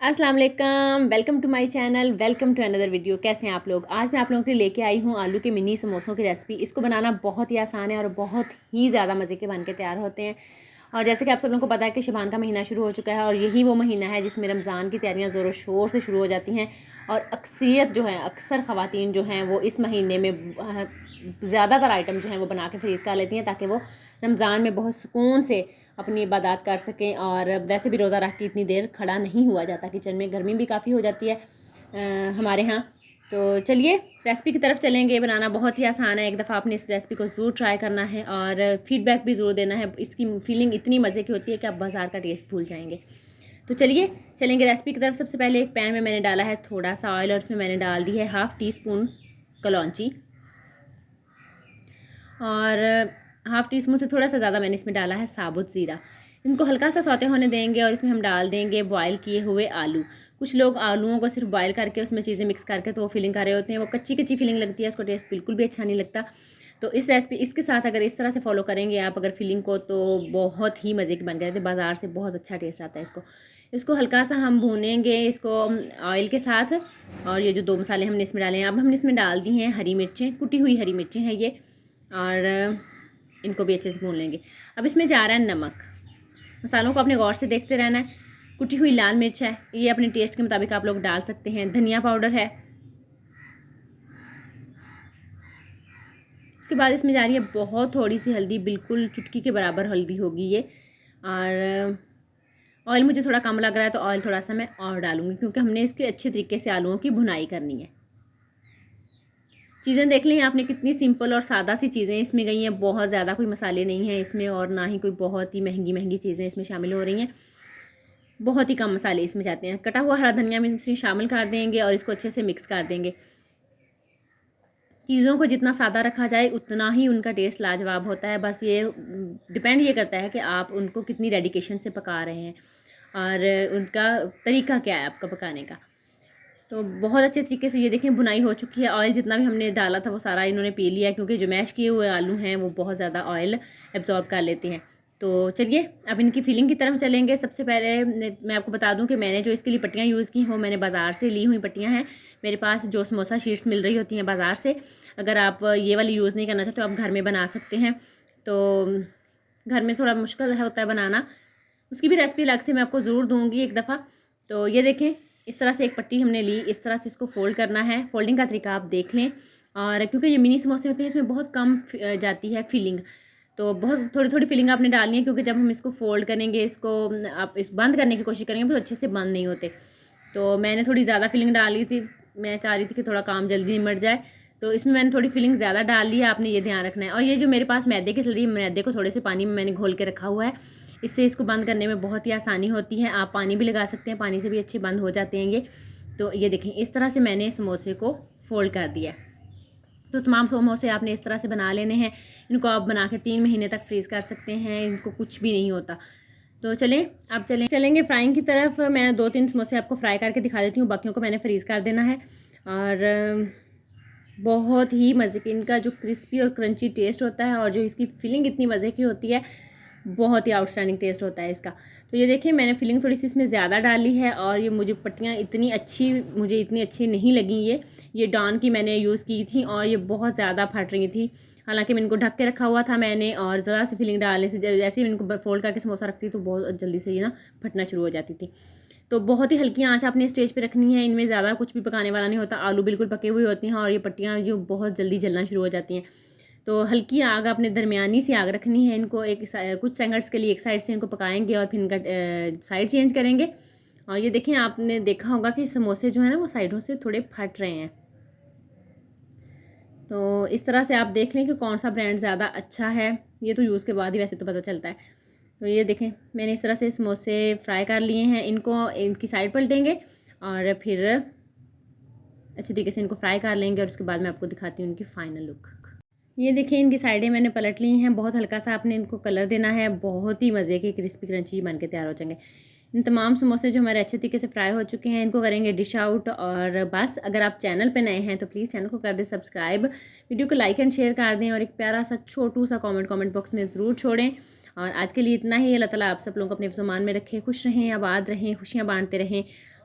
अस्सलाम वालेकुम, welcome to my channel, welcome to another video. कैसे हैं आप लोग? आज मैं आप लोगों के लिए लेके आई हूँ आलू के मिनी समोसों की रेसिपी। इसको बनाना बहुत ही आसान है और बहुत ही ज़्यादा मज़े के बन के तैयार होते हैं। और जैसे कि आप सब लोगों को पता है कि शबान का महीना शुरू हो चुका है और यही वो महीना है जिसमें रमज़ान की तैयारियाँ ज़ोरों शोर से शुरू हो जाती हैं। और अक्सर ख़वातीन जो हैं वो इस महीने में ज़्यादातर आइटम जो हैं वो बना के फ्रीज़ कर लेती हैं ताकि वो रमज़ान में बहुत सुकून से अपनी इबादत कर सकें। और वैसे भी रोज़ा रख के इतनी देर खड़ा नहीं हुआ जाता किचन में, गर्मी भी काफ़ी हो जाती है हमारे यहाँ। तो चलिए रेसिपी की तरफ चलेंगे। बनाना बहुत ही आसान है, एक दफ़ा आपने इस रेसिपी को ज़रूर ट्राई करना है और फीडबैक भी ज़रूर देना है। इसकी फीलिंग इतनी मज़े की होती है कि आप बाज़ार का टेस्ट भूल जाएंगे। तो चलिए चलेंगे रेसिपी की तरफ। सबसे पहले एक पैन में मैंने डाला है थोड़ा सा ऑयल और उसमें मैंने डाल दी है 1/2 टीस्पून कलौंजी और 1/2 टीस्पून से थोड़ा सा ज़्यादा मैंने इसमें डाला है साबुत ज़ीरा। इनको हल्का सा सौते होने देंगे और इसमें हम डाल देंगे बॉयल किए हुए आलू। कुछ लोग आलूओं को सिर्फ बॉयल करके उसमें चीज़ें मिक्स करके तो वो फीलिंग कर रहे होते हैं, वो कच्ची कच्ची फीलिंग लगती है, उसको टेस्ट बिल्कुल भी अच्छा नहीं लगता। तो इस रेसिपी इसके साथ अगर इस तरह से फॉलो करेंगे आप अगर फीलिंग को, तो बहुत ही मज़े की बन गए थे। बाज़ार से बहुत अच्छा टेस्ट आता है इसको हल्का सा हम भूनेंगे इसको ऑयल के साथ। और ये जो 2 मसाले हमने इसमें डाले हैं, अब हमने इसमें डाल दी हैं हरी मिर्चें, कुटी हुई हरी मिर्चें हैं ये, और इनको भी अच्छे से भून लेंगे। अब इसमें जा रहा है नमक। मसालों को अपने गौर से देखते रहना है। कुटी हुई लाल मिर्च है, ये अपने टेस्ट के मुताबिक आप लोग डाल सकते हैं। धनिया पाउडर है। उसके बाद इसमें जा रही है बहुत थोड़ी सी हल्दी, बिल्कुल चुटकी के बराबर हल्दी होगी ये। और ऑयल मुझे थोड़ा कम लग रहा है तो ऑयल थोड़ा सा मैं और डालूंगी क्योंकि हमने इसके अच्छे तरीके से आलूओं की भुनाई करनी है। चीज़ें देख लें आपने कितनी सिंपल और सादा सी चीज़ें इसमें गई हैं। बहुत ज़्यादा कोई मसाले नहीं हैं इसमें और ना ही कोई बहुत ही महंगी महंगी चीज़ें इसमें शामिल हो रही हैं। बहुत ही कम मसाले इसमें जाते हैं। कटा हुआ हरा धनिया में इसमें शामिल कर देंगे और इसको अच्छे से मिक्स कर देंगे। चीज़ों को जितना सादा रखा जाए उतना ही उनका टेस्ट लाजवाब होता है। बस ये डिपेंड ये करता है कि आप उनको कितनी डेडिकेशन से पका रहे हैं और उनका तरीका क्या है आपका पकाने का। तो बहुत अच्छे तरीके से ये देखें भुनाई हो चुकी है। ऑयल जितना भी हमने डाला था वो सारा इन्होंने पी लिया क्योंकि जो मैश किए हुए आलू हैं वो बहुत ज़्यादा ऑयल एब्जॉर्ब कर लेते हैं। तो चलिए अब इनकी फिलिंग की तरफ चलेंगे। सबसे पहले मैं आपको बता दूं कि मैंने जो इसके लिए पट्टियाँ यूज़ की वो मैंने बाज़ार से ली हुई पट्टियाँ हैं। मेरे पास जो समोसा शीट्स मिल रही होती हैं बाज़ार से, अगर आप ये वाली यूज़ नहीं करना चाहते तो आप घर में बना सकते हैं। तो घर में थोड़ा मुश्किल होता है बनाना, उसकी भी रेसिपी अलग से मैं आपको ज़रूर दूँगी एक दफ़ा। तो ये देखें इस तरह से एक पट्टी हमने ली, इस तरह से इसको फ़ोल्ड करना है। फ़ोल्डिंग का तरीका आप देख लें। और क्योंकि ये मिनी समोसे होते हैं इसमें बहुत कम जाती है फिलिंग, तो बहुत थोड़ी थोड़ी फिलिंग आपने डालनी है क्योंकि जब हम इसको फ़ोल्ड करेंगे, इसको आप इस बंद करने की कोशिश करेंगे तो अच्छे से बंद नहीं होते। तो मैंने थोड़ी ज़्यादा फिलिंग डाली थी, मैं चाह रही थी कि थोड़ा काम जल्दी निमट जाए, तो इसमें मैंने थोड़ी फिलिंग ज़्यादा डाल ली है। आपने ये ध्यान रखना है। और ये जो मेरे पास मैदे की स्लरी, मैदे को थोड़े से पानी में मैंने घोल के रखा हुआ है, इससे इसको बंद करने में बहुत ही आसानी होती है। आप पानी भी लगा सकते हैं, पानी से भी अच्छे बंद हो जाते हैं ये। तो ये देखें इस तरह से मैंने समोसे को फोल्ड कर दिया। तो तमाम समोसे आपने इस तरह से बना लेने हैं। इनको आप बना के 3 महीने तक फ्रीज़ कर सकते हैं, इनको कुछ भी नहीं होता। तो चलें अब चलेंगे फ्राइंग की तरफ। मैं 2-3 समोसे आपको फ्राई करके दिखा देती हूँ, बाकियों को मैंने फ्रीज़ कर देना है। और बहुत ही मज़े की इनका जो क्रिस्पी और क्रंची टेस्ट होता है और जो इसकी फिलिंग इतनी मज़े की होती है, बहुत ही आउटस्टैंडिंग टेस्ट होता है इसका। तो ये देखिए मैंने फिलिंग थोड़ी सी इसमें ज़्यादा डाली है और ये मुझे पट्टियाँ मुझे इतनी अच्छी नहीं लगी। ये डॉन की मैंने यूज़ की थी और ये बहुत ज़्यादा फट रही थी। हालांकि मैं इनको ढक के रखा हुआ था मैंने, और ज़्यादा सी फिलिंग डालने से जैसे ही मैं इनको फोल्ड करके समोसा रखती तो बहुत जल्दी से ये ना फटना शुरू हो जाती थी। तो बहुत ही हल्की आंच आपने स्टेज पे रखनी है। इनमें ज़्यादा कुछ भी पकाने वाला नहीं होता, आलू बिल्कुल पके हुए होते हैं और ये पट्टियाँ जो बहुत जल्दी जलना शुरू हो जाती हैं। तो हल्की आग आपने दरमियानी सी आग रखनी है। इनको कुछ सेकंड्स के लिए एक साइड से इनको पकाएंगे और फिर इनका साइड चेंज करेंगे। और ये देखें आपने देखा होगा कि समोसे जो है ना वो साइडों से थोड़े फट रहे हैं। तो इस तरह से आप देख लें कि कौन सा ब्रांड ज़्यादा अच्छा है, ये तो यूज़ के बाद ही वैसे तो पता चलता है। तो ये देखें मैंने इस तरह से समोसे फ्राई कर लिए हैं। इनको इनकी साइड पलटेंगे और फिर अच्छी तरीके से इनको फ्राई कर लेंगे और उसके बाद मैं आपको दिखाती हूँ इनकी फ़ाइनल लुक। ये देखिए इनकी साइडें मैंने पलट ली हैं। बहुत हल्का सा आपने इनको कलर देना है, बहुत ही मज़े के क्रिस्पी क्रंची बन के तैयार हो जाएंगे। इन तमाम समोसे जो हमारे अच्छे तरीके से फ्राई हो चुके हैं, इनको करेंगे डिश आउट। और बस अगर आप चैनल पे नए हैं तो प्लीज़ चैनल को कर दें सब्सक्राइब, वीडियो को लाइक एंड शेयर कर दें और एक प्यारा सा छोटू सा कमेंट बॉक्स में ज़रूर छोड़ें। और आज के लिए इतना ही। अल्लाह ताला आप सब लोगों को अपने ज़ुबान में रखें, खुश रहें, आबाद रहें, खुशियाँ बांटते रहें।